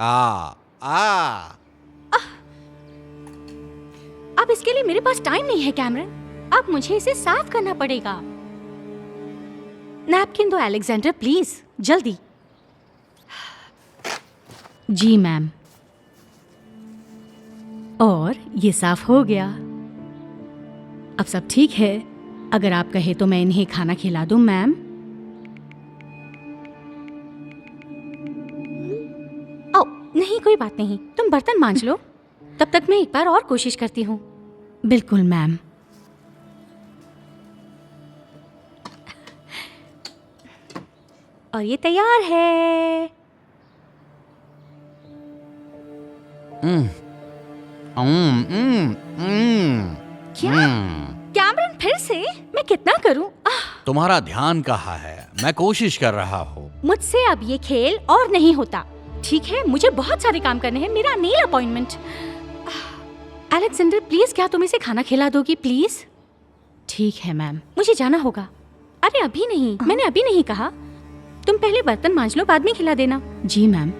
आ आ अब इसके लिए मेरे पास टाइम नहीं है कैमरन। अब मुझे इसे साफ करना पड़ेगा। नैपकिन दो अलेक्जेंडर प्लीज, जल्दी। जी मैम। और ये साफ हो गया। अब सब ठीक है। अगर आप कहे तो मैं इन्हें खाना खिला दूं मैम। ओ नहीं, कोई बात नहीं, तुम बर्तन मांज लो। तब तक मैं एक बार और कोशिश करती हूँ। बिल्कुल मैम। और ये तैयार है। क्या कैमरन, फिर से? मैं कितना करूं? तुम्हारा ध्यान कहाँ है? मैं कोशिश कर रहा हूँ। मुझसे अब ये खेल और नहीं होता, ठीक है? मुझे बहुत सारे काम करने हैं। मेरा नेल अपॉइंटमेंट। अलेक्जेंडर प्लीज, क्या तुम इसे खाना खिला दोगी प्लीज? ठीक है मैम, मुझे जाना होगा। अरे अभी नहीं, मैंने अभी नहीं कहा। तुम पहले बर्तन मांज लो, बाद में खिला देना। जी मैम।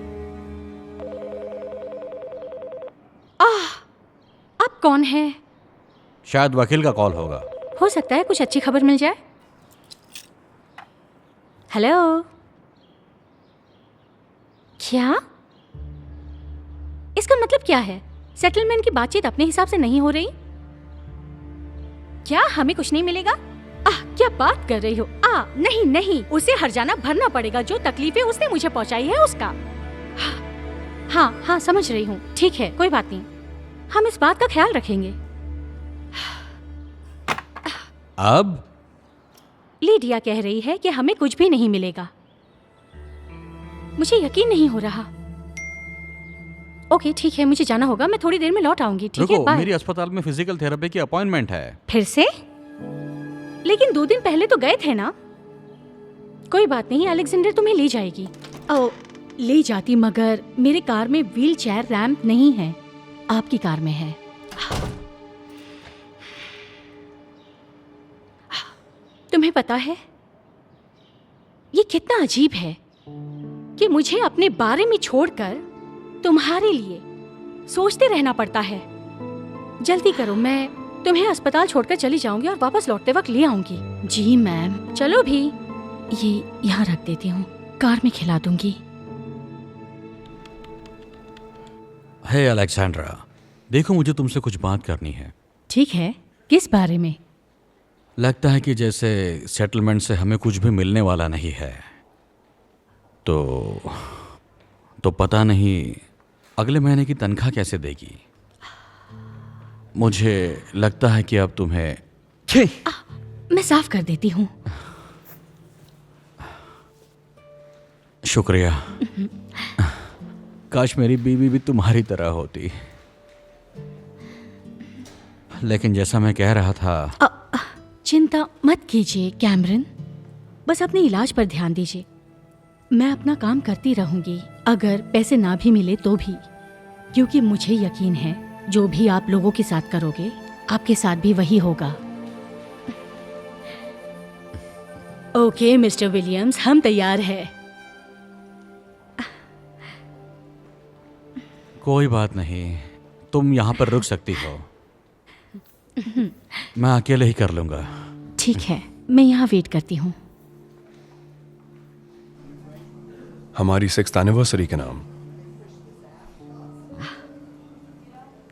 अब कौन है? शायद वकील का कॉल होगा। हो सकता है कुछ अच्छी खबर मिल जाए। हेलो। क्या? इसका मतलब क्या है? सेटलमेंट की बातचीत अपने हिसाब से नहीं हो रही? क्या हमें कुछ नहीं मिलेगा? क्या बात कर रही हो? नहीं नहीं, उसे हर्जाना भरना पड़ेगा। जो तकलीफें उसने मुझे पहुंचाई है उसका। हाँ, समझ रही हूँ। ठीक है, कोई बात नहीं, हम इस बात का ख्याल रखेंगे। अब लीडिया कह रही है कि हमें कुछ भी नहीं मिलेगा। मुझे यकीन नहीं हो रहा। ओके ठीक है, मुझे जाना होगा। मैं थोड़ी देर में लौट आऊंगी। ठीक है, बाय। मेरी अस्पताल में फिजिकल थेरेपी की अपॉइंटमेंट है। फिर से? लेकिन 2 दिन पहले तो गए थे ना। कोई बात नहीं, अलेक्जेंडर तुम्हें ले जाएगी। ले जाती, मगर मेरे कार में व्हील चेयर रैंप नहीं है। आपकी कार में है। तुम्हें पता है ये कितना अजीब है कि मुझे अपने बारे में छोड़कर तुम्हारे लिए सोचते रहना पड़ता है। जल्दी करो, मैं तुम्हें अस्पताल छोड़कर चली जाऊंगी और वापस लौटते वक्त ले आऊंगी। जी मैम। चलो भी, ये यहाँ रख देती हूँ, कार में खिला दूंगी। हे अलेक्जेंड्रा, देखो मुझे तुमसे कुछ बात करनी है। ठीक है, किस बारे में? लगता है कि जैसे सेटलमेंट से हमें कुछ भी मिलने वाला नहीं है। तो पता नहीं अगले महीने की तनख्वाह कैसे देगी। मुझे लगता है कि अब तुम्हें मैं साफ कर देती हूँ। शुक्रिया। काश मेरी बीवी भी तुम्हारी तरह होती। लेकिन जैसा मैं कह रहा था, चिंता मत कीजिए कैमरन, बस अपने इलाज पर ध्यान दीजिए। मैं अपना काम करती रहूंगी, अगर पैसे ना भी मिले तो भी, क्योंकि मुझे यकीन है जो भी आप लोगों के साथ करोगे आपके साथ भी वही होगा। ओके मिस्टर विलियम्स, हम तैयार हैं। कोई बात नहीं, तुम यहाँ पर रुक सकती हो। मैं अकेले ही कर लूंगा। ठीक है, मैं यहाँ वेट करती हूँ। हमारी 6th एनिवर्सरी के नाम।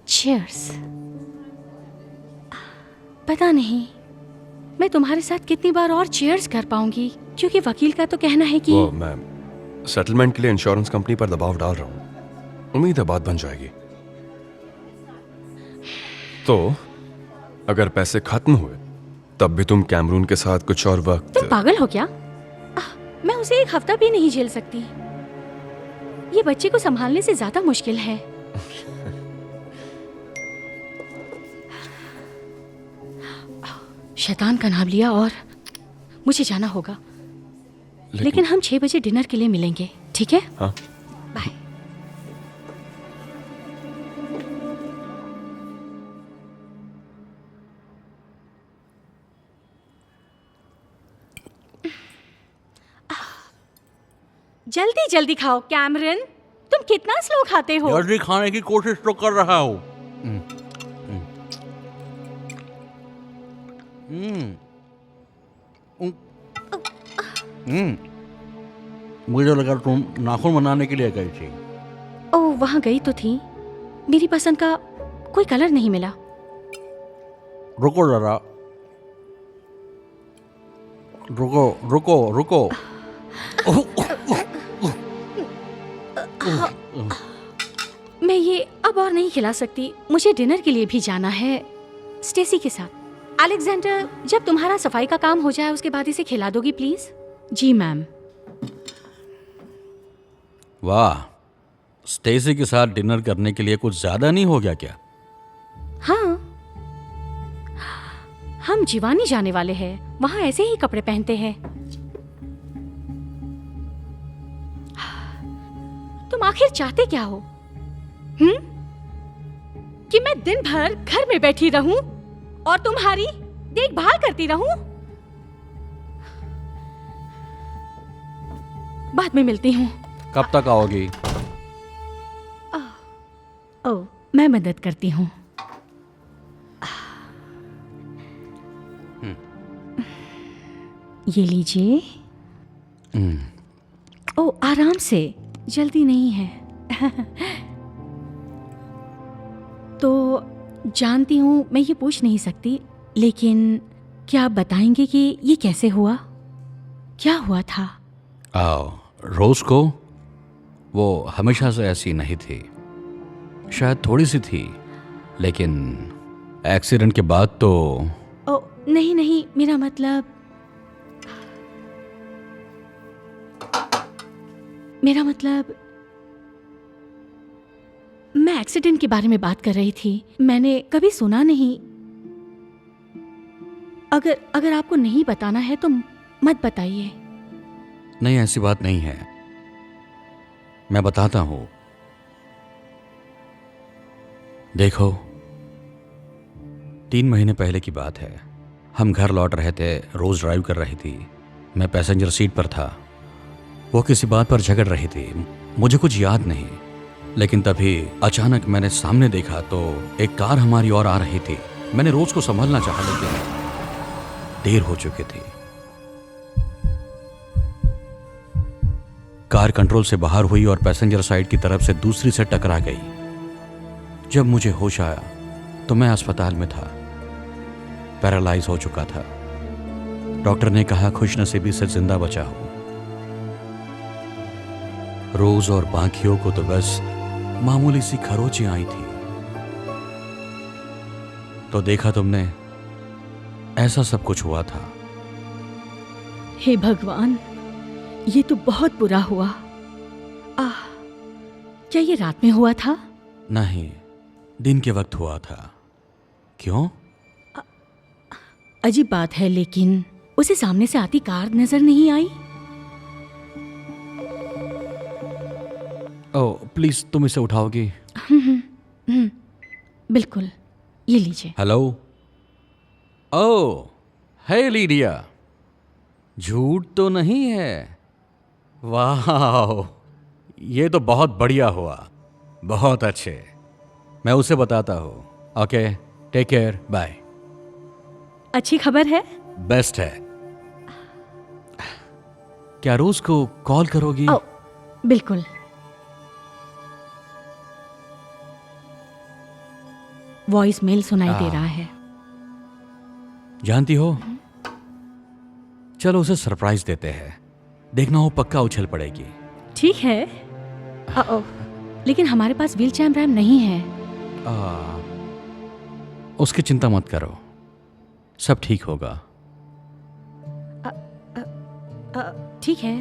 चीयर्स। पता नहीं मैं तुम्हारे साथ कितनी बार और चीयर्स कर पाऊंगी, क्योंकि वकील का तो कहना है कि मैं सेटलमेंट के लिए इंश्योरेंस कंपनी पर दबाव डाल रहा हूँ। उम्मीद है बात बन जाएगी। तो अगर पैसे खत्म हुए तब भी तुम कैमरून के साथ कुछ और वक्त। तुम पागल हो क्या? मैं उसे 1 हफ्ता भी नहीं झेल सकती। ये बच्चे को संभालने से ज्यादा मुश्किल है। शैतान का नाम लिया और मुझे जाना होगा। लेकिन हम 6 बजे डिनर के लिए मिलेंगे, ठीक है? हाँ। बाय। जल्दी जल्दी खाओ कैमरन, तुम कितना स्लो खाते हो? जल्दी खाने की कोशिश तो कर रहा हूँ। मुझे लगा तुम नाखून बनाने के लिए गई थी। ओह, वहाँ गई तो थी, मेरी पसंद का कोई कलर नहीं मिला। रुको जरा, रुको रुको रुको। मैं ये अब और नहीं खिला सकती, मुझे डिनर के लिए भी जाना है स्टेसी के साथ। अलेक्जेंडर, जब तुम्हारा सफाई का काम हो जाए उसके बाद इसे खिला दोगी प्लीज? जी मैम। वाह, स्टेसी के साथ डिनर करने के लिए कुछ ज्यादा नहीं हो गया क्या? हाँ, हम जीवानी जाने वाले हैं, वहाँ ऐसे ही कपड़े पहनते हैं। तुम आखिर चाहते क्या हो? कि मैं दिन भर घर में बैठी रहूं और तुम्हारी देखभाल करती रहूं? बाद में मिलती हूँ। कब तक आओगी? ओह, मैं मदद करती हूँ। ये लीजिए। ओह, आराम से, जल्दी नहीं है। तो जानती हूँ मैं ये पूछ नहीं सकती, लेकिन क्या आप बताएंगे कि ये कैसे हुआ? क्या हुआ था? आओ, रोज को वो हमेशा से ऐसी नहीं थी, शायद थोड़ी सी थी, लेकिन एक्सीडेंट के बाद तो। ओ नहीं नहीं, मेरा मतलब मैं एक्सीडेंट के बारे में बात कर रही थी। मैंने कभी सुना नहीं। अगर आपको नहीं बताना है तो मत बताइए। नहीं, ऐसी बात नहीं है, मैं बताता हूं। देखो, 3 महीने पहले की बात है। हम घर लौट रहे थे, रोज ड्राइव कर रही थी, मैं पैसेंजर सीट पर था। वो किसी बात पर झगड़ रही थी, मुझे कुछ याद नहीं, लेकिन तभी अचानक मैंने सामने देखा तो एक कार हमारी ओर आ रही थी। मैंने रोज को संभालना चाहा, लेकिन देर हो चुकी थी। कार कंट्रोल से बाहर हुई और पैसेंजर साइड की तरफ से दूसरी से टकरा गई। जब मुझे होश आया तो मैं अस्पताल में था, पैरालाइज हो चुका था। डॉक्टर ने कहा खुशनसीबी से जिंदा बचा हूं। रोज और बाकियों को तो बस मामूली सी खरोचें आई थी। तो देखा तुमने, ऐसा सब कुछ हुआ था। हे भगवान, ये तो बहुत बुरा हुआ। क्या ये रात में हुआ था? नहीं, दिन के वक्त हुआ था। क्यों? अजीब बात है, लेकिन उसे सामने से आती कार नजर नहीं आई। ओह प्लीज, तुम इसे उठाओगी? बिल्कुल, ये लीजिए। हेलो। ओह, हे लीडिया, झूठ तो नहीं है? वाह, ये तो बहुत बढ़िया हुआ, बहुत अच्छे। मैं उसे बताता हूँ। Okay, take care, bye. अच्छी खबर है? बेस्ट है। क्या रोज को कॉल करोगी? ओह, बिल्कुल। वॉइस मेल सुनाई दे रहा है। जानती हो, चलो उसे सरप्राइज देते हैं, देखना वो पक्का उछल पड़ेगी। ठीक है। लेकिन हमारे पास व्हील चेयर रैम नहीं है। उसकी चिंता मत करो, सब ठीक होगा। ठीक है।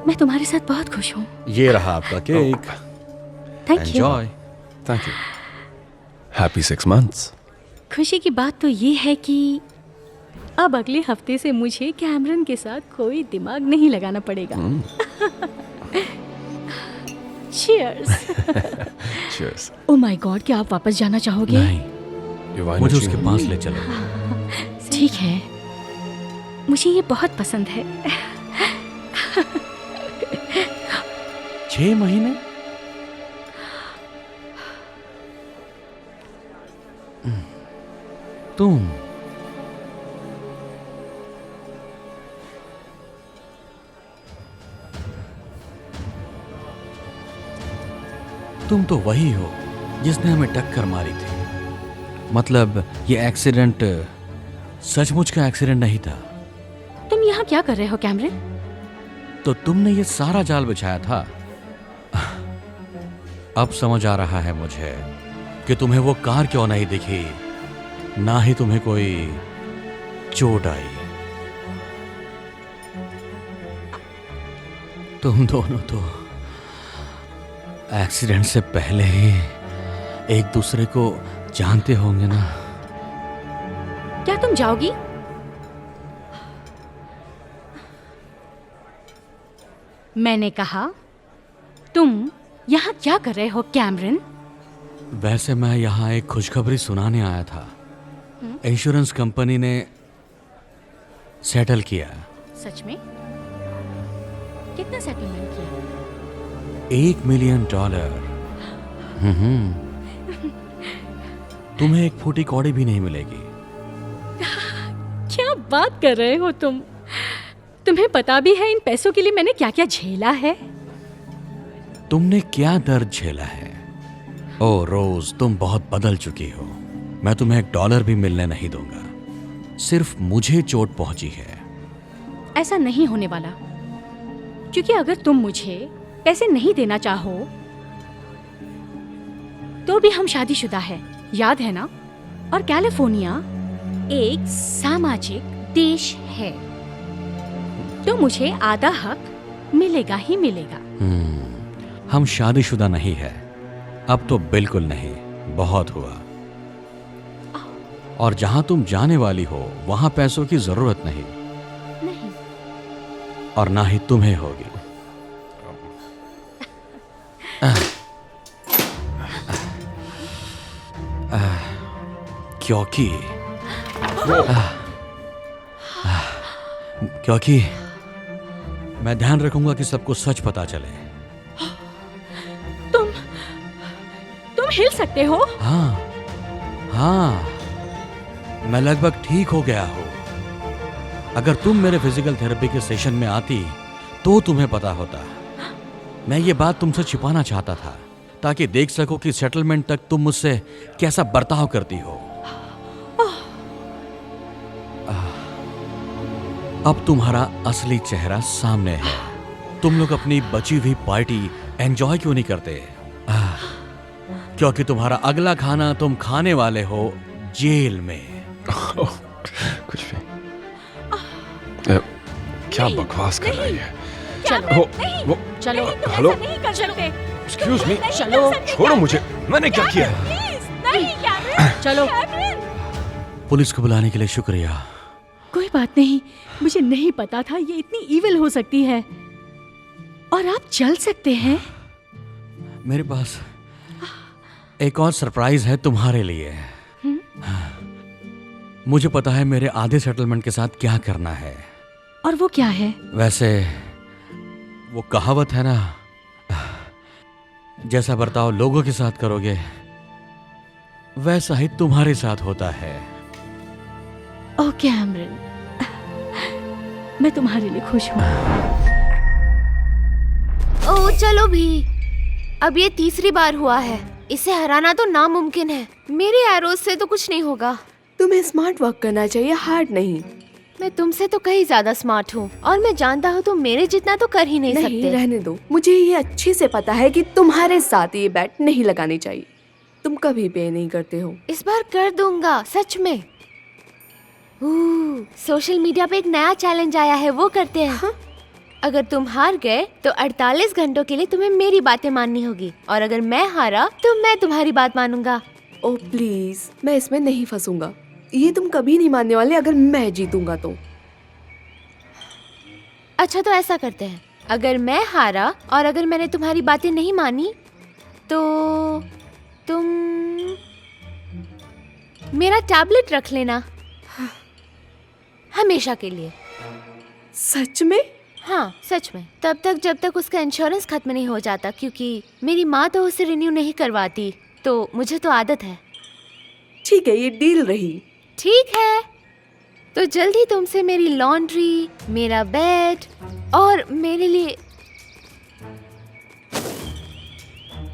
मैं तुम्हारे साथ बहुत खुश हूँ। ये रहा आपका cake. Thank you. Enjoy. Thank you. Happy 6 months। खुशी की बात तो ये है कि अब अगले हफ्ते से मुझे कैमरन के साथ कोई दिमाग नहीं लगाना पड़ेगा। Cheers. Cheers। Oh my God, क्या आप वापस जाना चाहोगे? नहीं, Why मुझे not उसके you? पास ले चलो। ठीक है, मुझे ये बहुत पसंद है। 6 महीने? तुम तो वही हो जिसने हमें टक्कर मारी थी। मतलब ये एक्सीडेंट सचमुच का एक्सीडेंट नहीं था। तुम यहाँ क्या कर रहे हो कैमरन? तो तुमने ये सारा जाल बिछाया था। अब समझ आ रहा है मुझे कि तुम्हें वो कार क्यों नहीं दिखी, ना ही तुम्हें कोई चोट आई। तुम दोनों तो एक्सीडेंट से पहले ही एक दूसरे को जानते होंगे ना। क्या तुम जाओगी? मैंने कहा तुम यहाँ क्या कर रहे हो कैमरन? वैसे मैं यहाँ एक खुशखबरी सुनाने आया था। इंश्योरेंस कंपनी ने सेटल किया। सच में? कितना सेटलमेंट किया? $1 मिलियन। तुम्हें एक फूटी कौड़ी भी नहीं मिलेगी। क्या बात कर रहे हो तुम? तुम्हें पता भी है इन पैसों के लिए मैंने क्या क्या झेला है? तुमने क्या दर्द झेला है? ओ रोज, तुम बहुत बदल चुकी हो। मैं तुम्हें $1 भी मिलने नहीं दूंगा। सिर्फ मुझे चोट पहुंची है। ऐसा नहीं होने वाला, क्योंकि अगर तुम मुझे पैसे नहीं देना चाहो तो भी हम शादीशुदा है, याद है ना? और कैलिफोर्निया एक सामाजिक देश है, तो मुझे आधा हक मिलेगा ही मिलेगा। हम शादीशुदा नहीं है। अब तो बिल्कुल नहीं, बहुत हुआ। और जहां तुम जाने वाली हो वहां पैसों की जरूरत नहीं, नहीं। और ना ही तुम्हें होगी। क्योंकि मैं ध्यान रखूंगा कि सबको सच पता चले। तुम हिल सकते हो? हाँ, मैं लगभग ठीक हो गया हूं। अगर तुम मेरे फिजिकल थेरेपी के सेशन में आती तो तुम्हें पता होता। मैं ये बात तुमसे छिपाना चाहता था ताकि देख सको कि सेटलमेंट तक तुम मुझसे कैसा बर्ताव करती हो। अब तुम्हारा असली चेहरा सामने है। तुम लोग अपनी बची हुई पार्टी एंजॉय क्यों नहीं करते? क्योंकि तुम्हारा अगला खाना तुम खाने वाले हो जेल में। कुछ भी। क्या बकवास कर रही है? चलो, वो चलो, हेलो, नहीं कर सकते। एक्सक्यूज मी, चलो, छोड़ो मुझे। मैंने क्या किया? नहीं कैमरन, चलो। पुलिस को बुलाने के लिए शुक्रिया। कोई बात नहीं, मुझे नहीं पता था ये इतनी इविल हो सकती है। और आप चल सकते हैं। मेरे पास एक और सरप्राइज है तुम्हारे लिए। मुझे पता है मेरे आधे सेटलमेंट के साथ क्या करना है। और वो क्या है? वैसे वो कहावत है ना, जैसा बर्ताव लोगों के साथ करोगे वैसा ही तुम्हारे साथ होता है। ओ कैमरन, मैं तुम्हारे लिए खुश हूँ। ओ चलो भी, अब ये तीसरी बार हुआ है। इसे हराना तो नामुमकिन है। मेरे एरोज से तो कुछ नहीं होगा। तुम्हें स्मार्ट वर्क करना चाहिए, हार्ड नहीं। मैं तुमसे तो कहीं ज्यादा स्मार्ट हूँ, और मैं जानता हूँ तुम मेरे जितना तो कर ही नहीं सकते। रहने दो। मुझे ये अच्छे से पता है कि तुम्हारे साथ ये बैट नहीं लगानी चाहिए। तुम कभी पे नहीं करते हो। इस बार कर दूंगा, सच में। सोशल मीडिया पे एक नया चैलेंज आया है, वो करते हैं। हाँ? अगर तुम हार गए तो 48 घंटों के लिए तुम्हें मेरी बातें माननी होगी, और अगर मैं हारा तो मैं तुम्हारी बात मानूंगा। ओ प्लीज, मैं इसमें नहीं फंसूंगा। ये तुम कभी नहीं मानने वाले अगर मैं जीतूंगा तो। अच्छा तो ऐसा करते हैं, अगर मैं हारा और अगर मैंने तुम्हारी बातें नहीं मानी तो तुम मेरा टैबलेट रख लेना, हमेशा के लिए। सच में? हाँ सच में, तब तक जब तक उसका इंश्योरेंस खत्म नहीं हो जाता, क्योंकि मेरी माँ तो उसे रिन्यू नहीं करवाती, तो मुझे तो आदत है। ठीक है, ये डील रही। ठीक है, तो जल्दी तुमसे मेरी लॉन्ड्री, मेरा बेड और मेरे लिए।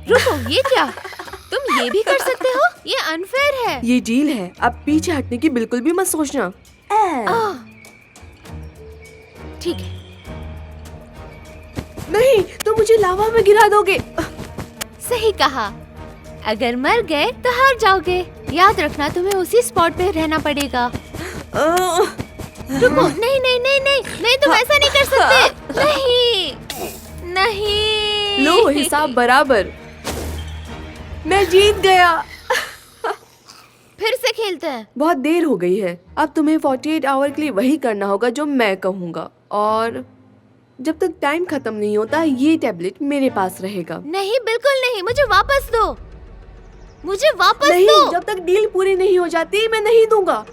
रुको, ये क्या? तुम ये भी कर सकते हो? ये अनफेयर है। ये डील है, अब पीछे हटने की बिल्कुल भी मत सोचना। आह, ठीक है। नहीं, तो मुझे लावा में गिरा दोगे। सही कहा, अगर मर गए तो हार जाओगे। याद रखना, तुम्हें उसी स्पॉट पे रहना पड़ेगा। रुको, नहीं नहीं नहीं नहीं नहीं, तुम ऐसा नहीं कर सकते। नहीं नहीं। लो, हिसाब बराबर। मैं जीत गया। फिर से खेलते हैं। बहुत देर हो गई है, अब तुम्हें 48 आवर के लिए वही करना होगा जो मैं कहूँगा, और जब तक टाइम खत्म नहीं होता ये टैबलेट मेरे पास रहेगा। नहीं, बिल्कुल नहीं, मुझे वापस दो, मुझे वापस नहीं, दो। जब तक डील पूरी नहीं हो जाती मैं नहीं दूंगा।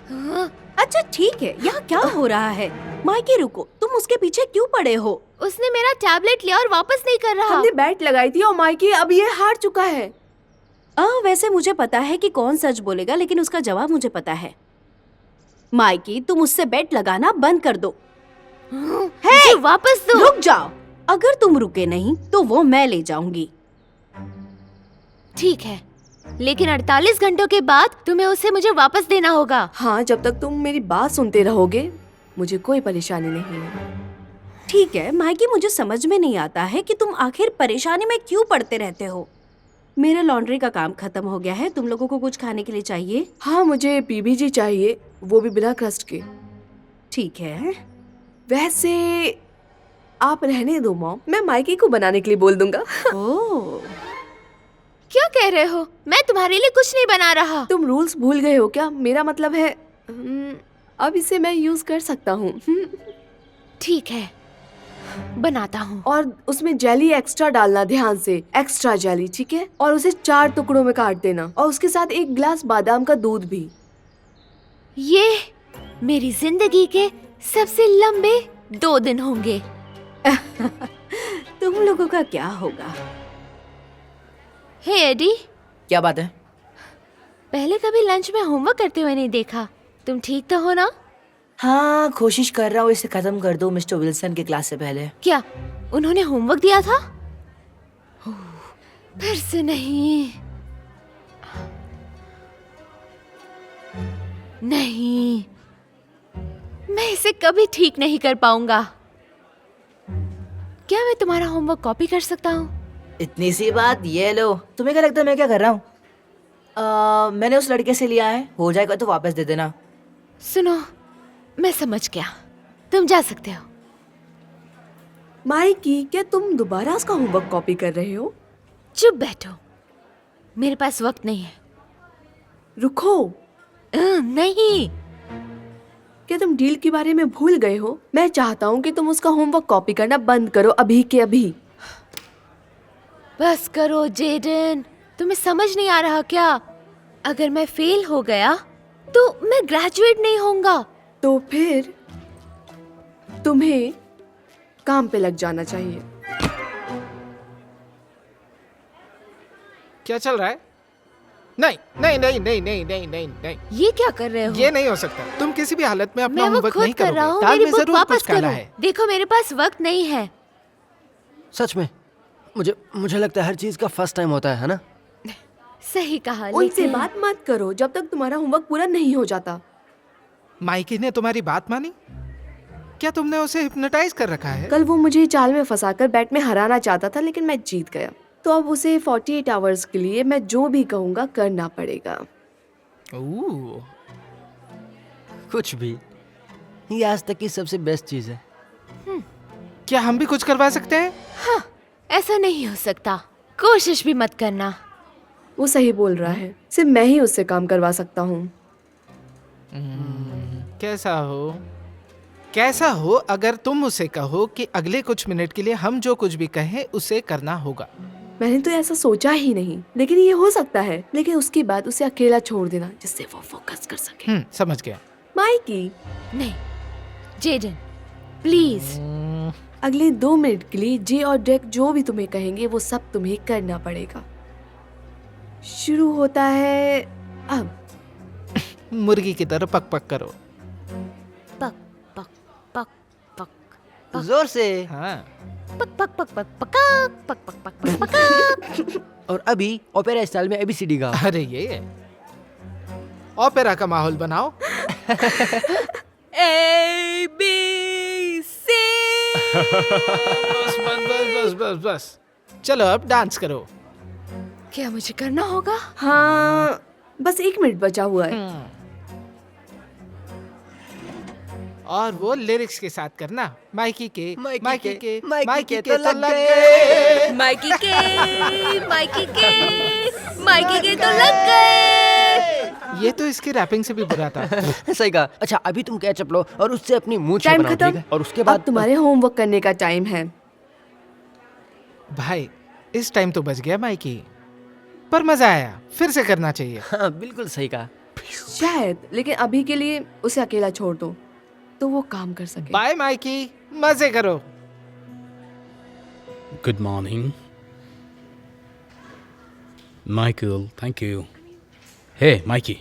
हाँ, अच्छा ठीक है, यहाँ क्या हो रहा है? माइकी रुको, तुम उसके पीछे क्यों पड़े हो? उसने मेरा टैबलेट लिया और वापस नहीं कर रहा। हमने बैट लगाई थी और माइकी अब ये हार चुका है। वैसे मुझे पता है कि कौन सच बोलेगा, लेकिन उसका जवाब मुझे पता है। माइकी, तुम उससे बेट लगाना बंद कर दो। मुझे वापस दो। रुक जाओ, अगर तुम रुके नहीं तो वो मैं ले जाऊंगी। ठीक है, लेकिन 48 घंटों के बाद तुम्हें उसे मुझे वापस देना होगा। हाँ, जब तक तुम मेरी बात सुनते रहोगे मुझे कोई परेशानी नहीं है। ठीक है माइकी, मुझे समझ में नहीं आता है कि तुम आखिर परेशानी में क्यों पड़ते रहते हो। मेरा लॉन्ड्री का काम खत्म हो गया है, तुम लोगों को कुछ खाने के लिए चाहिए? हाँ, मुझे पीबीजी चाहिए, वो भी बिना क्रस्ट के। ठीक है। वैसे आप रहने दो मॉम, मैं माइकी को बनाने के लिए बोल दूंगा। ओह, क्या कह रहे हो? मैं तुम्हारे लिए कुछ नहीं बना रहा। तुम रूल्स भूल गए हो क्या? मेरा मतलब है अब इसे मैं यूज कर सकता हूँ। ठीक है, बनाता हूँ। और उसमें जेली एक्स्ट्रा डालना, ध्यान से, एक्स्ट्रा जेली, ठीक है? और उसे 4 टुकड़ों में काट देना, और उसके साथ 1 गिलास बादाम का दूध भी। ये मेरी जिंदगी के सबसे लंबे 2 दिन होंगे। तुम लोगों का क्या होगा? हे एडी, क्या बात है? पहले कभी लंच में होमवर्क करते हुए नहीं देखा। तुम ठीक तो हो ना? हाँ, कोशिश कर रहा हूँ इसे खत्म कर दो मिस्टर विल्सन के क्लास से पहले। क्या उन्होंने होमवर्क दिया था? फिर से नहीं। नहीं, मैं इसे कभी ठीक नहीं कर पाऊंगा। क्या मैं तुम्हारा होमवर्क कॉपी कर सकता हूँ? इतनी सी बात, ये लो। तुम्हें क्या लगता है मैं क्या कर रहा हूँ? मैंने उस लड़के से लिया है, हो जाएगा तो वापस दे देना। सुनो, मैं समझ गया, तुम जा सकते हो। माइकी, क्या तुम दोबारा उसका होमवर्क कॉपी कर रहे हो? चुप बैठो, मेरे पास वक्त नहीं है। रुको, नहीं। क्या तुम डील के बारे में भूल गए हो? मैं चाहता हूँ कि तुम उसका होमवर्क कॉपी करना बंद करो, अभी के अभी। बस करो जेडन, तुम्हें समझ नहीं आ रहा क्या? अगर मैं फेल हो गया तो मैं ग्रेजुएट नहीं होऊंगा। तो फिर तुम्हें काम पे लग जाना चाहिए। क्या चल रहा है? नहीं नहीं नहीं नहीं नहीं नहीं नहीं नहीं, ये क्या कर रहे हो? ये नहीं हो सकता। तुम किसी भी हालत में अपना मैं वो होमवर्क खुद नहीं कर रहा हूँ, करोगे। दाल मेरी में बुक जरूर वापस कुछ काला करो। है। देखो, मेरे पास वक्त नहीं है। सच में मुझे लगता है हर चीज का फर्स्ट टाइम होता है ना? सही कहा, उनसे लेकिन बात मत करो जब तक तुम्हारा होमवर्क पूरा नहीं हो जाता। माइकी ने तुम्हारी बात मानी? क्या तुमने उसे हिप्नोटाइज कर रखा है? कल वो मुझे चाल में फंसाकर बैट में हराना चाहता था, लेकिन मैं जीत गया। तो अब उसे 48 आवर्स के लिए मैं जो भी कहूँगा करना पड़ेगा। ओह, कुछ भी, ये आज तक की सबसे बेस्ट चीज है। क्या हम भी कुछ करवा सकते हैं? हाँ, ऐसा नहीं हो सकता, कोशिश भी मत करना। वो सही बोल रहा है, सिर्फ मैं ही उससे काम करवा सकता हूँ। कैसा हो अगर तुम उसे कहो कि अगले कुछ मिनट के लिए हम जो कुछ भी कहें उसे करना होगा। मैंने तो ऐसा सोचा ही नहीं, लेकिन ये हो सकता है। लेकिन उसके बाद उसे अकेला छोड़ देना, जिससे वो फोकस कर सके। समझ गया। माइकी, नहीं जेडन, प्लीज। अगले 2 मिनट के लिए जे और डेक जो भी तुम्हें कहेंगे वो सब तुम्हें करना पड़ेगा। शुरू होता है अब। मुर्गी की तरह पक पक करो। पक पक पक पक जोर से। हाँ। पक पक पक पक पक पक पक पक पक पक। और अभी ओपेरा स्टाइल में ABCD गाओ। अरे ये है। ओपेरा का माहौल बनाओ। A B C। बस बस बस बस बस बस। चलो अब डांस करो। क्या मुझे करना होगा? हाँ, बस 1 मिनट बचा हुआ है। और वो लिरिक्स के साथ करना। माइकी के माइकी के माइकी तो लग लग गए। माइकी के माइकी के तो लग गए। ये तो इसकी रैपिंग से भी बुरा था। सही कहा। अच्छा अभी तुम कैचअप लो और उससे अपनी मूंछ टाइम बनाओ, खत्म। ठीक है? और उसके बाद अब तुम्हारे होमवर्क करने का टाइम है। भाई इस टाइम तो बच गया माइकी, पर मजा आया। फिर से करना चाहिए। हाँ बिल्कुल सही कहा। शायद, लेकिन अभी के लिए उसे अकेला छोड़ दो तो वो काम कर सके। बाय माइकी, मजे करो। Good morning Michael. Thank you. Hey Mikey,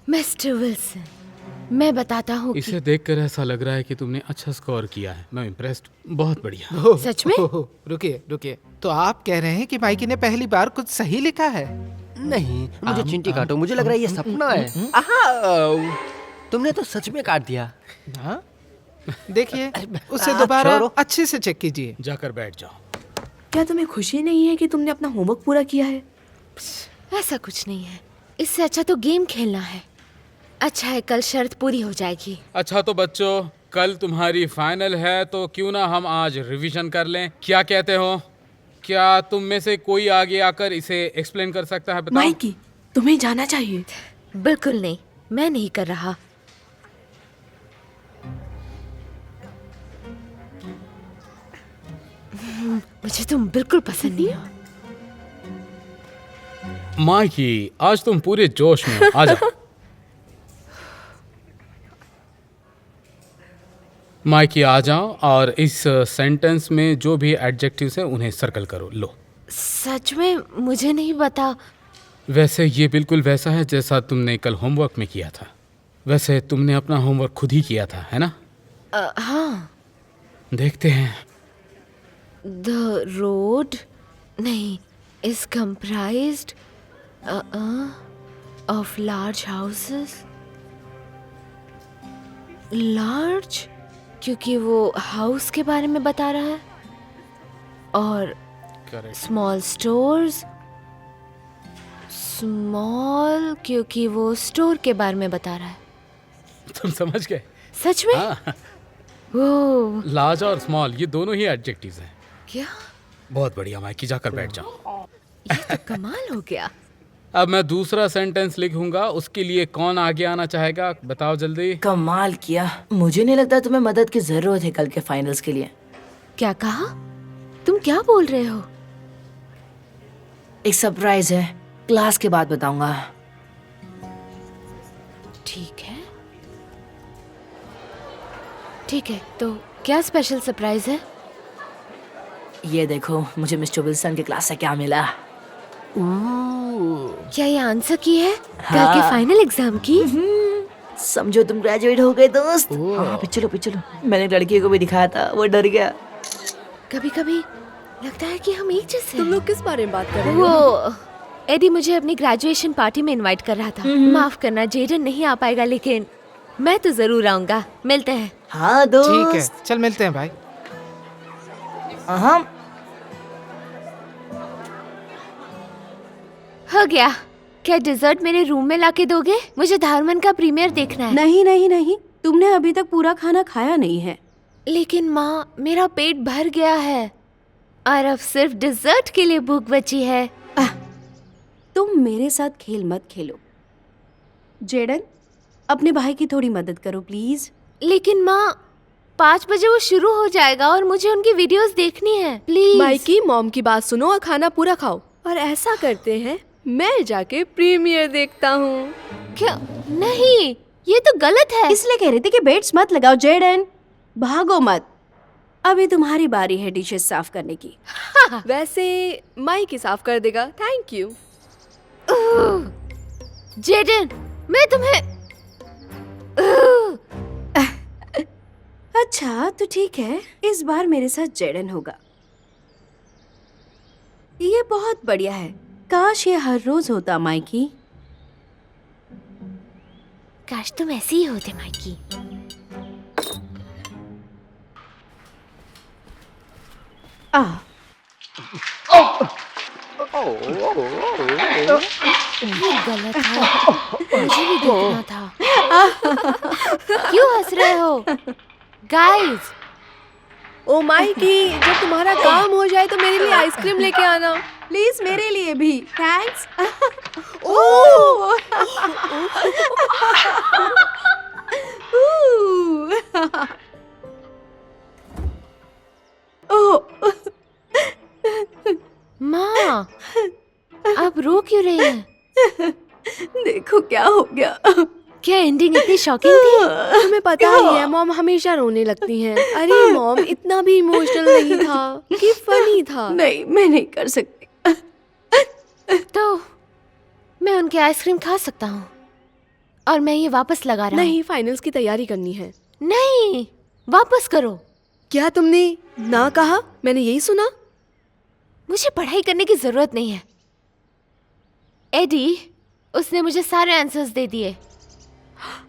mister Wilson, मैं बताता हूँ कि इसे देखकर ऐसा लग रहा है कि तुमने अच्छा स्कोर किया है। मैं इम्प्रेस्ड। बहुत बढ़िया। ओह, सच में? ओह, रुकिए रुकिए। तो आप कह रहे हैं कि माइकी ने पहली बार कुछ सही लिखा है? नहीं मुझे चिंटी काटो, मुझे लग रहा है ये सपना है। आहा, तुमने तो सच में काट दिया। हाँ? देखिए उसे दोबारा छोड़ो। अच्छे से चेक कीजिए। जाकर बैठ जाओ। क्या तुम्हें खुशी नहीं है कि तुमने अपना होमवर्क पूरा किया है? ऐसा कुछ नहीं है। इससे अच्छा तो गेम खेलना है। अच्छा है, कल शर्त पूरी हो जाएगी। अच्छा तो बच्चों, कल तुम्हारी फाइनल है तो क्यों ना हम आज रिवीजन कर लें। क्या कहते हो? क्या तुम में से कोई आगे आकर इसे एक्सप्लेन कर सकता है? बताओ। माइकी, तुम्हें जाना चाहिए। बिल्कुल नहीं, मैं नहीं कर रहा। मुझे तुम बिल्कुल पसंद नहीं हो। माइकी, आज तुम पूरे जोश में हो। आ जाओ। माइकी आ जाओ और इस सेंटेंस में जो भी एडजेक्टिव्स हैं उन्हें सर्कल करो। लो। सच में मुझे नहीं पता। वैसे ये बिल्कुल वैसा है जैसा तुमने कल होमवर्क में किया था। वैसे तुमने अपना होमवर्क खुद ही किया था, है ना? हाँ। देखते हैं। द रोड नहीं is comprised of large houses. Large क्योंकि वो हाउस के बारे में बता रहा है, और करेक्ट। Small stores. स्मॉल क्योंकि वो स्टोर के बारे में बता रहा है। तुम समझ गए? सच में? हाँ। वो लार्ज और स्मॉल ये दोनों ही एडजेक्टिव्स हैं। क्या? बहुत बढ़िया माइकी, जाकर बैठ जाओ। ये तो कमाल हो गया। अब मैं दूसरा सेंटेंस लिखूंगा, उसके लिए कौन आगे आना चाहेगा? बताओ जल्दी। कमाल किया। मुझे नहीं लगता तुम्हें मदद की जरूरत है कल के फाइनल्स के लिए। क्या कहा? तुम क्या बोल रहे हो? एक सरप्राइज है, क्लास के बाद बताऊंगा। ठीक है, ठीक है। तो क्या स्पेशल सरप्राइज है? ये देखो मुझे मिस्टर विल्सन की क्लास से क्या मिला। क्या ये आंसर की है? कल के हाँ। फाइनल एग्जाम की? समझो तुम ग्रेजुएट हो गए दोस्त। हाँ पिछलो पिछलो। मैंने लड़की को भी दिखाया था, वो डर गया। कभी कभी लगता है कि हम एक जैसे तुम हैं। लोग किस बारे में बात कर रहे हो? वो एडी मुझे अपनी ग्रेजुएशन पार्टी में इनवाइट कर रहा था। माफ करना, जेडन नहीं आ पाएगा, लेकिन मैं तो जरूर आऊंगा। मिलते हैं। हाँ दोस्त। ठीक है, चल मिलते हैं भाई। हाँ हो गया। क्या डिजर्ट मेरे रूम में लाके दोगे? मुझे धारमन का प्रीमियर देखना है। नहीं नहीं नहीं, तुमने अभी तक पूरा खाना खाया नहीं है। लेकिन माँ, मेरा पेट भर गया है और अब सिर्फ डिजर्ट के लिए भूख बची है। तुम मेरे साथ खेल मत खेलो। जेडन, अपने भाई की थोड़ी मदद करो प्लीज। लेकिन माँ, 5 बजे वो शुरू हो जाएगा और मुझे उनकी वीडियोस देखनी है। प्लीज। माइकी, मॉम की बात सुनो और खाना पूरा खाओ। और ऐसा करते हैं, मैं जाके प्रीमियर देखता हूँ। क्या? नहीं, ये तो गलत है। इसलिए कह रही थी कि बेट्स मत लगाओ जेडन। भागो मत, अभी तुम्हारी बारी है डिशेस साफ करने की। वैसे माइक ही साफ कर देगा। Thank you. जेडन, मैं तुम्हें अच्छा तो ठीक है, इस बार मेरे साथ जेडन होगा। ये बहुत बढ़िया है, काश ये हर रोज होता माइकी। काश तुम ऐसे ही होते माइकी। आ ये गलत है, मुझे भी देखना था। क्यों हंस रहे हो गाइस? ओ माइकी, जब तुम्हारा काम हो जाए तो मेरे लिए आइसक्रीम लेके आना। प्लीज मेरे लिए भी, थैंक्स। माँ, आप रो क्यों रही हैं? देखो क्या हो गया। क्या एंडिंग इतनी शॉकिंग थी? तुम्हें पता ही है मॉम हमेशा रोने लगती हैं। अरे मॉम, इतना भी इमोशनल नहीं था, कि फनी था। नहीं, मैं नहीं कर सकती। तो मैं उनके आइसक्रीम खा सकता हूँ और मैं ये वापस लगा रहा हूँ। नहीं, फाइनल्स की तैयारी करनी है। नहीं, वापस करो। क्या तुमने ना कहा? मैंने यही सुना। मुझे पढ़ाई करने की जरूरत नहीं है। एडी, उसने मुझे सारे आंसर्स दे दिए।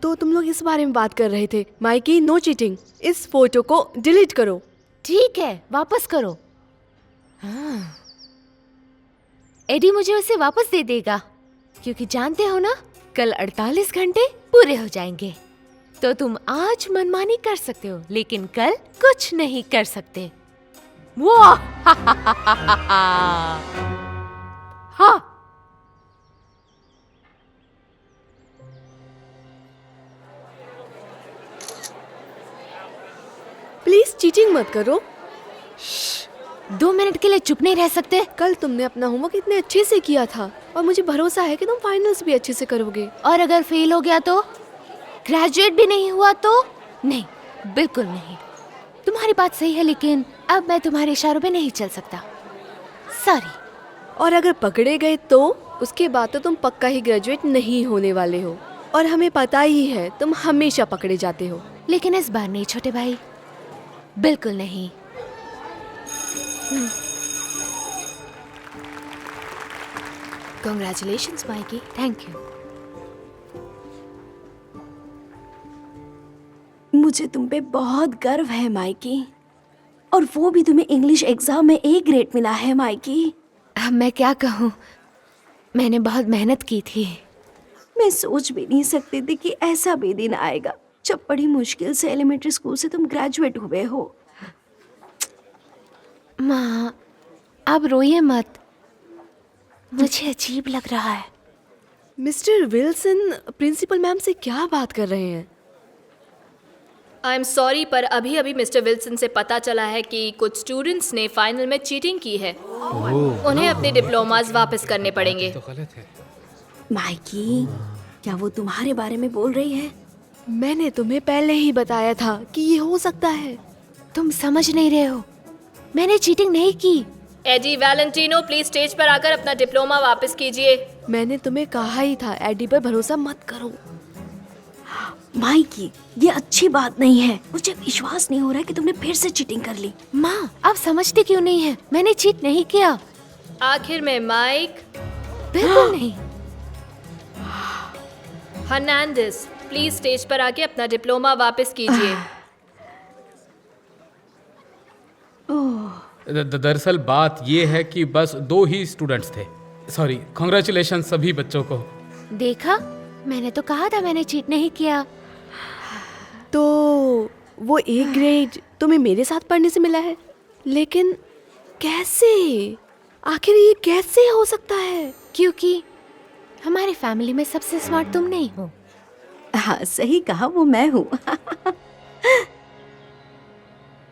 तो तुम लोग इस बारे में बात कर रहे थे। Mikey, no cheating. इस फोटो को डिलीट करो। ठीक है, वापस करो। हाँ। एडी मुझे उसे वापस दे देगा, क्योंकि जानते हो ना, कल 48 घंटे पूरे हो जाएंगे। तो तुम आज मनमानी कर सकते हो, लेकिन कल कुछ नहीं कर सकते। वाह! हाँ। प्लीज चीटिंग मत करो। 2 मिनट के लिए चुप नहीं रह सकते? कल तुमने अपना होमवर्क इतने अच्छे से किया था और मुझे भरोसा है कि तुम फाइनल्स भी अच्छे से करोगे। और अगर फेल हो गया तो? ग्रेजुएट भी नहीं हुआ तो? नहीं, बिल्कुल नहीं। तुम्हारी बात सही है, लेकिन अब मैं तुम्हारे इशारों पे नहीं चल सकता। सॉरी। और अगर पकड़े गए तो उसके बाद तो तुम पक्का ही ग्रेजुएट नहीं होने वाले हो। और हमें पता ही है तुम हमेशा पकड़े जाते हो। लेकिन इस बार नहीं छोटे भाई, बिल्कुल नहीं। Congratulations, Mikey. Thank you. मुझे तुम पे बहुत गर्व है माइकी, और वो भी तुम्हें इंग्लिश एग्जाम में A ग्रेड मिला है माइकी। अब मैं क्या कहूँ, मैंने बहुत मेहनत की थी। मैं सोच भी नहीं सकती थी कि ऐसा भी दिन आएगा जब बड़ी मुश्किल से एलिमेंट्री स्कूल से तुम ग्रेजुएट हुए हो। माँ, अब रोइए मत, मुझे अजीब लग रहा है। मिस्टर विल्सन प्रिंसिपल मैम से क्या बात कर रहे हैं? आई एम सॉरी, पर अभी अभी मिस्टर विल्सन से पता चला है कि कुछ स्टूडेंट्स ने फाइनल में चीटिंग की है। उन्हें अपने डिप्लोमास वापस करने पड़ेंगे। तो गलत है। माइकी, क्या वो तुम्हारे बारे में बोल रही है? मैंने तुम्हें पहले ही बताया था कि ये हो सकता है। तुम समझ नहीं रहे हो, मैंने चीटिंग नहीं की। एडी वैलेंटिनो, प्लीज स्टेज पर आकर अपना डिप्लोमा वापस कीजिए। मैंने तुम्हें कहा ही था, एडी पर भरोसा मत करो। माइकी, ये अच्छी बात नहीं है। मुझे विश्वास नहीं हो रहा है कि तुमने फिर से चीटिंग कर ली। माँ, आप समझते क्यों नहीं है? मैंने चीट नहीं किया। आखिर में माइक। बिल्कुल नहीं। हर्नांडिस, प्लीज स्टेज पर आके अपना डिप्लोमा वापस कीजिए। दरअसल बात ये है कि बस 2 ही स्टूडेंट्स थे। सॉरी, कॉन्ग्रेचुलेशन सभी बच्चों को। देखा, मैंने तो कहा था मैंने चीट नहीं किया। तो वो A ग्रेड तुम्हें मेरे साथ पढ़ने से मिला है, लेकिन कैसे? आखिर ये कैसे हो सकता है? क्योंकि हमारी फैमिली में सबसे स्मार्ट तुम नहीं हो। हाँ, सही कहा, वो मैं हूँ।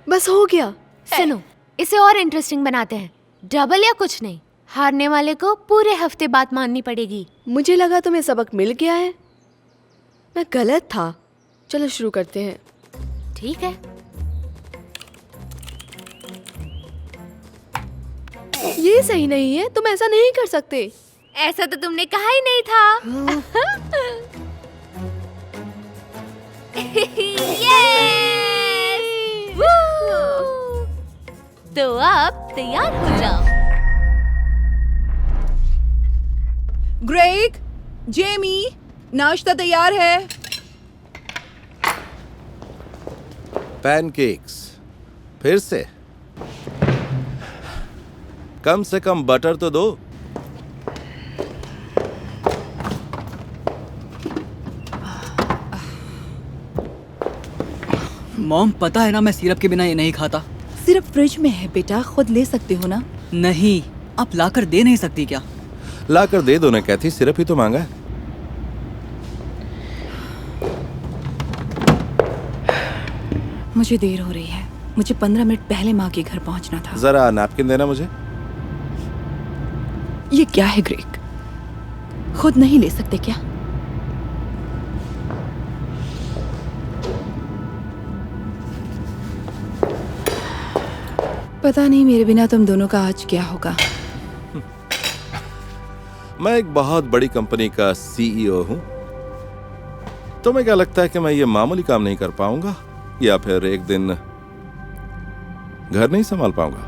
बस हो गया। सुनो, इसे और इंटरेस्टिंग बनाते हैं। डबल या कुछ नहीं, हारने वाले को पूरे हफ्ते बात माननी पड़ेगी। मुझे लगा तुम्हें सबक मिल गया है। मैं गलत था। चलो शुरू करते हैं। ठीक है। ये सही नहीं है, तुम ऐसा नहीं कर सकते। ऐसा तो तुमने कहा ही नहीं था। Yes! Woo! तो अब तैयार हो जाओ। ग्रेग, जेमी, नाश्ता तैयार है। पैनकेक्स फिर से? कम से कम बटर तो दो। मॉम, पता है ना मैं सिरप के बिना ये नहीं खाता। सिर्फ फ्रिज में है बेटा, खुद ले सकते हो ना। नहीं, आप लाकर दे नहीं सकती क्या? लाकर दे दो ना कैथी, सिरप ही तो मांगा है। मुझे देर हो रही है, मुझे 15 मिनट पहले माँ के घर पहुँचना था। जरा नैपकिन देना मुझे। ये क्या है ग्रेग, खुद नहीं ले सकते क्या? पता नहीं मेरे बिना तुम दोनों का आज क्या होगा। मैं एक बहुत बड़ी कंपनी का सीईओ हूँ। तुम्हें क्या लगता है कि मैं ये मामूली काम नहीं कर पाऊंगा, या फिर एक दिन घर नहीं संभाल पाऊंगा?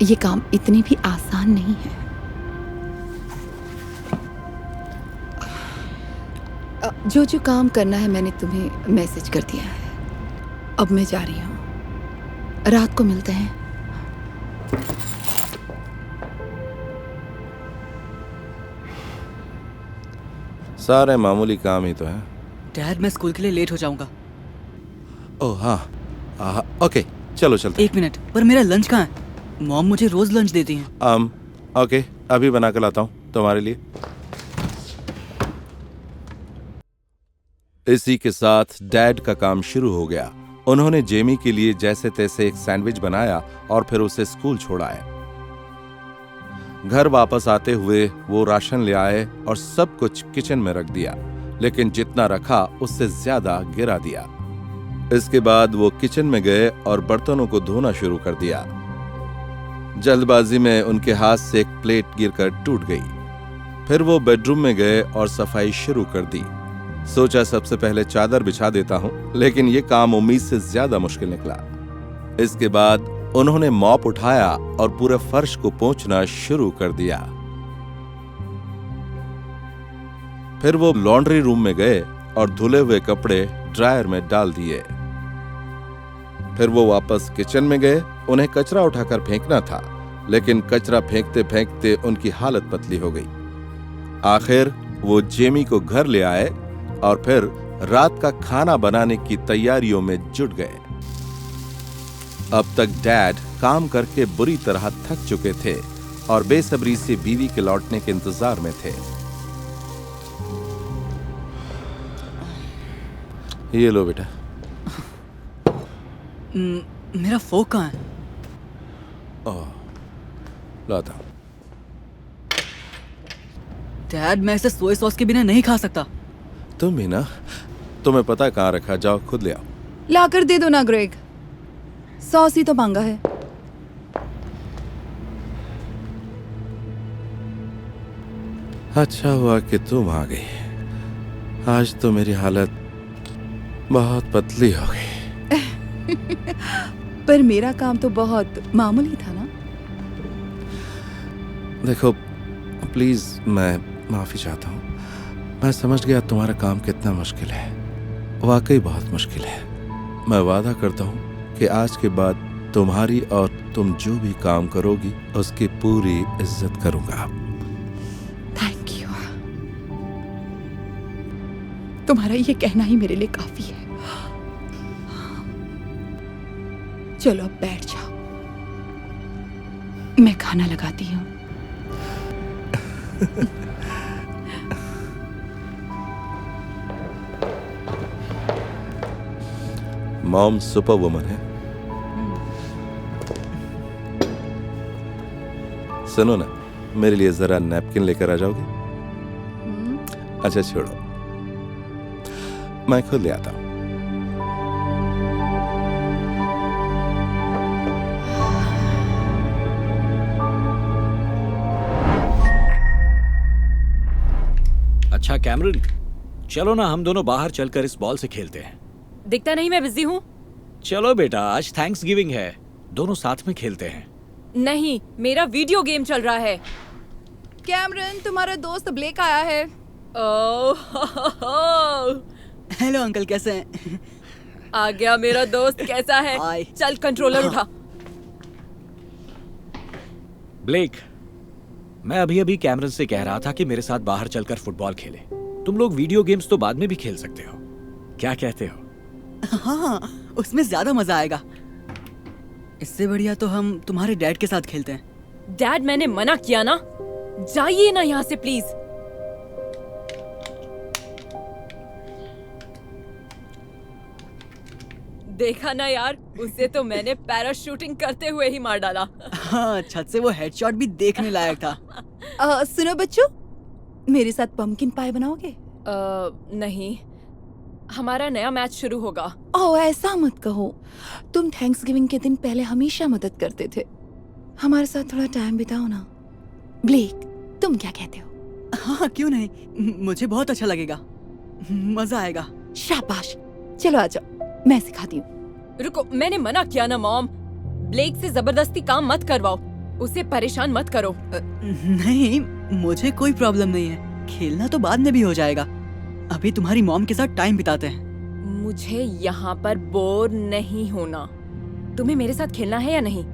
ये काम इतनी भी आसान नहीं है। जो जो काम करना है मैंने तुम्हें मैसेज कर दिया है। अब मैं जा रही हूँ, रात को मिलते हैं। सारे मामूली काम ही तो हैं। डैड, मैं स्कूल के लिए लेट हो जाऊंगा। ओह हाँ, ओके चलो चलते हैं। 1 मिनट, पर मेरा लंच कहाँ है? मॉम मुझे रोज लंच देती हैं। ओके, अभी बना कर लाता हूँ तुम्हारे लिए। इसी के साथ डैड का काम शुरू हो गया। उन्होंने जेमी के लिए जैसे तैसे एक सैंडविच बनाया और फिर उसे स्कूल छोड़ाया। घर वापस आते हुए वो राशन ले आए और सब कुछ किचन में रख दिया, लेकिन जितना रखा उससे ज्यादा गिरा दिया। इसके बाद वो किचन में गए और बर्तनों को धोना शुरू कर दिया। जल्दबाजी में उनके हाथ से एक प्लेट गिरकर टूट गई। फिर वो बेडरूम में गए और सफाई शुरू कर दी। सोचा सबसे पहले चादर बिछा देता हूं, लेकिन ये काम उम्मीद से ज्यादा मुश्किल निकला। इसके बाद उन्होंने मॉप उठाया और पूरे फर्श को पोंछना शुरू कर दिया। फिर वो लॉन्ड्री रूम में गए और धुले हुए कपड़े ड्रायर में डाल दिए। फिर वो वापस किचन में गए। उन्हें कचरा उठाकर फेंकना था, लेकिन कचरा फेंकते फेंकते उनकी हालत पतली हो गई। आखिर वो जेमी को घर ले आए और फिर रात का खाना बनाने की तैयारियों में जुट गए। अब तक डैड काम करके बुरी तरह थक चुके थे और बेसब्री से बीवी के लौटने के इंतजार में थे। ये लो बेटा। मेरा फोक कहाँ है? लाता हूं। डैड, मैं इसे सोया सॉस के बिना नहीं खा सकता। तुम भी ना, तुम्हें पता है कहाँ रखा, जाओ खुद ले आओ। लाकर दे दो ना ग्रेग, सॉस ही तो मांगा है। अच्छा हुआ कि तुम आ गई। आज तो मेरी हालत बहुत पतली हो गई। पर मेरा काम तो बहुत मामूली था ना। देखो प्लीज, मैं माफी चाहता हूँ। मैं समझ गया तुम्हारा काम कितना मुश्किल है, वाकई बहुत मुश्किल है। मैं वादा करता हूँ कि आज के बाद तुम्हारी और तुम जो भी काम करोगी उसकी पूरी इज्जत करूंगा। Thank you. तुम्हारा ये कहना ही मेरे लिए काफी है। चलो अब बैठ जाओ, मैं खाना लगाती हूँ। मॉम सुपर वुमन है। सुनो ना, मेरे लिए जरा नैपकिन लेकर आ जाओगे? अच्छा छोड़ो, मैं खुद ले आता हूं। कैमरन, चलो ना हम दोनों बाहर चलकर इस बॉल से खेलते हैं। दिखता नहीं मैं बिजी हूँ। चलो बेटा, आज थैंक्स गिविंग है, दोनों साथ में खेलते हैं। नहीं, मेरा वीडियो गेम चल रहा है। कैमरन, तुम्हारा दोस्त ब्लेक आया है। हेलो अंकल, कैसे हैं? आ गया मेरा दोस्त। कैसा है? चल कंट्रोलर उठा। ब्लेक, मैं अभी अभी कैमरन से कह रहा था कि मेरे साथ बाहर चलकर फुटबॉल खेले। तुम लोग वीडियो गेम्स तो बाद में भी खेल सकते हो, क्या कहते हो? हाँ, उसमें ज्यादा मजा आएगा। इससे बढ़िया तो हम तुम्हारे डैड के साथ खेलते हैं। डैड, मैंने मना किया ना, जाइए ना यहाँ से प्लीज। देखा ना यार, उसे तो मैंने पैराशूटिंग करते हुए ही मार डाला। हाँ, छत से वो हेडशॉट भी देखने लायक था। सुनो बच्चों, मेरे साथ पम्पकिन पाई बनाओगे? नहीं, हमारा नया मैच शुरू होगा। ओह, ऐसा मत कहो। तुम थैंक्सगिविंग के दिन पहले हमेशा मदद करते थे। हमारे साथ थोड़ा टाइम बिताओ ना। ब्लेक, तुम क्या कहते हो? हाँ, क्यों नहीं, मुझे बहुत अच्छा लगेगा, मजा आएगा। शाबाश, चलो आ जाओ, मैं सिखाती हूँ। रुको, मैंने मना किया ना मॉम। ब्लेक से जबरदस्ती काम मत करवाओ, उसे परेशान मत करो। नहीं, मुझे कोई प्रॉब्लम नहीं है, खेलना तो बाद में भी हो जाएगा। अभी तुम्हारी मॉम के साथ टाइम बिताते हैं। मुझे यहाँ पर बोर नहीं होना। तुम्हें मेरे साथ खेलना है या नहीं?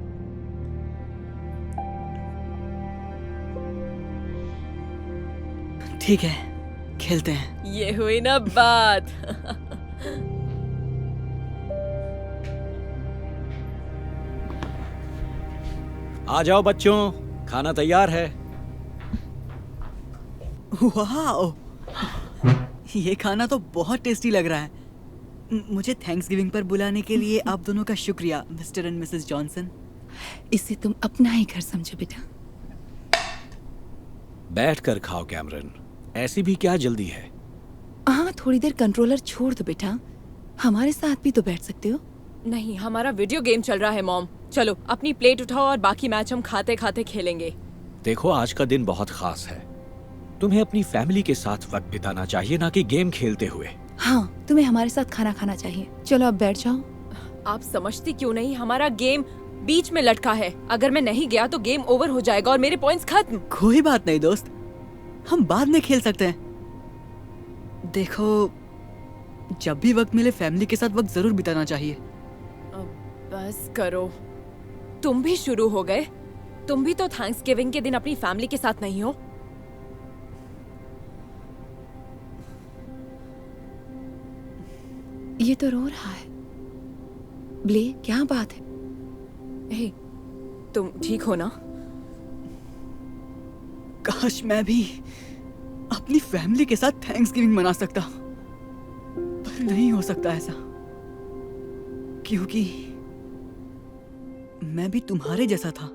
ठीक है, खेलते हैं। ये हुई ना बात। आ जाओ बच्चों, खाना तैयार है। वाह, ये खाना तो बहुत टेस्टी लग रहा है। मुझे थैंक्सगिविंग पर बुलाने के लिए आप दोनों का शुक्रिया, मिस्टर एंड मिसेस जॉनसन। इसे तुम अपना ही घर समझो बेटा। बैठ कर खाओ कैमरन, ऐसी भी क्या जल्दी है? हाँ, थोड़ी देर कंट्रोलर छोड़ दो बेटा, हमारे साथ भी तो बैठ सकते हो। नहीं, हमारा वीडियो गेम चल रहा है मॉम। चलो अपनी प्लेट उठाओ और बाकी मैच हम खाते खाते खेलेंगे। देखो, आज का दिन बहुत खास है, तुम्हें अपनी फैमिली के साथ वक्त बिताना चाहिए, ना कि गेम खेलते हुए। हाँ, तुम्हें हमारे साथ खाना खाना चाहिए। चलो अब बैठ जाओ। आप समझती क्यों नहीं, हमारा गेम बीच में लटका है। अगर मैं नहीं गया तो गेम ओवर हो जाएगा और मेरे पॉइंट्स खत्म। कोई बात नहीं दोस्त, हम बाद में खेल सकते हैं। देखो, जब भी वक्त मिले फैमिली के साथ वक्त जरूर बिताना चाहिए। बस करो, तुम भी शुरू हो गए। तुम भी तो थैंक्सगिविंग के दिन अपनी फैमिली के साथ नहीं हो। ये तो रो रहा है। ब्ले, क्या बात है? हे, तुम ठीक हो ना? काश मैं भी अपनी फैमिली के साथ थैंक्सगिविंग मना सकता, पर नहीं हो सकता ऐसा, क्योंकि मैं भी तुम्हारे जैसा था।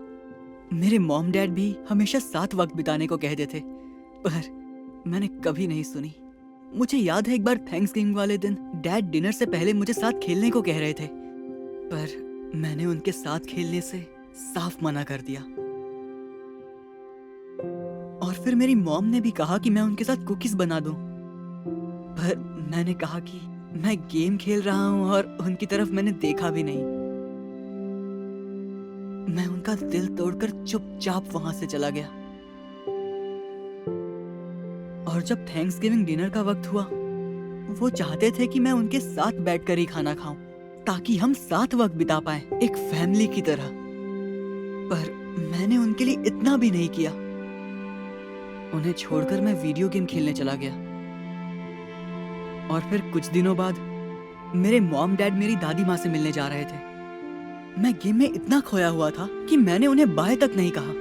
मेरे मॉम डैड भी हमेशा साथ वक्त बिताने को कहते थे, पर मैंने कभी नहीं सुनी। मुझे याद है एक बार थैंक्सगिविंग वाले दिन डैड डिनर से पहले मुझे साथ खेलने को कह रहे थे, पर मैंने उनके साथ खेलने से साफ मना कर दिया। और फिर मेरी मॉम ने भी कहा कि मैं उनके साथ कुकीज बना दूं, पर मैंने कहा कि मैं गेम खेल रहा हूं और उनकी तरफ मैंने देखा भी नहीं। मैं उनका दिल तोड़कर चुपचाप वहां से चला गया। और जब थैंक्सगिविंग डिनर का वक्त हुआ, वो चाहते थे कि मैं उनके साथ बैठकर ही खाना खाऊं, ताकि हम साथ वक्त बिता पाएं, एक फैमिली की तरह। पर मैंने उनके लिए इतना भी नहीं किया। उन्हें छोड़कर मैं वीडियो गेम खेलने चला गया। और फिर कुछ दिनों बाद मेरे मॉम डैड मेरी दादी माँ से मिलने जा रहे थे। मैं गेम में इतना खोया हुआ था कि मैंने उन्हें बाय तक नहीं कहा।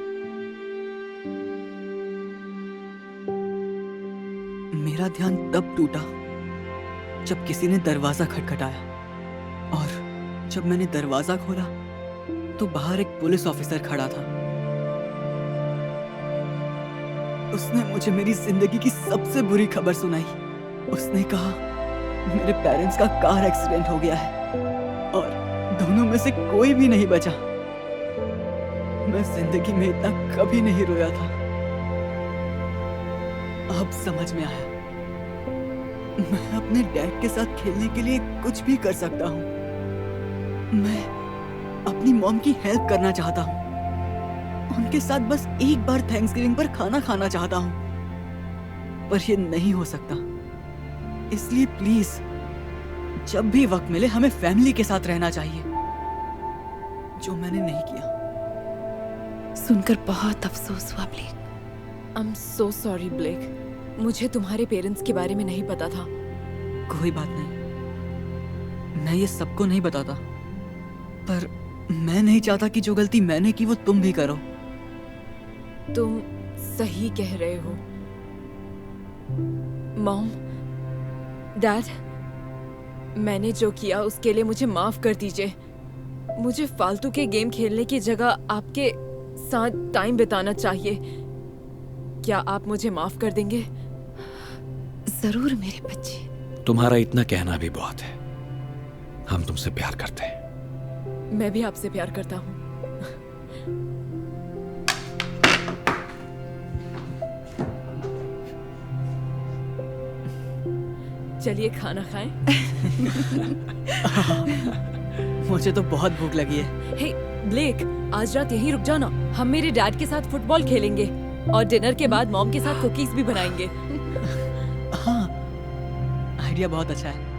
मेरा ध्यान तब टूटा जब किसी ने दरवाजा खटखटाया, और जब मैंने दरवाजा खोला तो बाहर एक पुलिस ऑफिसर खड़ा था। उसने मुझे मेरी जिंदगी की सबसे बुरी खबर सुनाई। उसने कहा मेरे पेरेंट्स का कार एक्सीडेंट हो गया है और दोनों में से कोई भी नहीं बचा। मैं जिंदगी में इतना कभी नहीं रोया था। अब समझ में आया मैं अपने डैड के साथ खेलने के लिए कुछ भी कर सकता हूँ। मैं अपनी मॉम की हेल्प करना चाहता हूँ। उनके साथ बस एक बार थैंक्सगिविंग पर खाना खाना चाहता हूँ, पर ये नहीं हो सकता। इसलिए प्लीज जब भी वक्त मिले हमें फैमिली के साथ रहना चाहिए, जो मैंने नहीं किया। सुनकर बहुत अफसोस हुआ Blake. I am so sorry Blake, मुझे तुम्हारे पेरेंट्स के बारे में नहीं पता था। कोई बात नहीं, मैं ये सबको नहीं बताता, पर मैं नहीं चाहता कि जो गलती मैंने की वो तुम भी करो। तुम सही कह रहे हो। मॉम, डैड, मैंने जो किया उसके लिए मुझे माफ कर दीजिए। मुझे फालतू के गेम खेलने की जगह आपके साथ टाइम बिताना चाहिए। क्या आप मुझे माफ कर देंगे? जरूर मेरे बच्चे। तुम्हारा इतना कहना भी बहुत है। हम तुमसे प्यार करते हैं। मैं भी आपसे प्यार करता हूँ। चलिए खाना खाएं। मुझे तो बहुत भूख लगी है। हे ब्लेक, आज रात यहीं रुक जाना। हम मेरे डैड के साथ फुटबॉल खेलेंगे और डिनर के बाद मॉम के साथ कुकीज भी बनाएंगे। हाँ, आइडिया बहुत अच्छा है।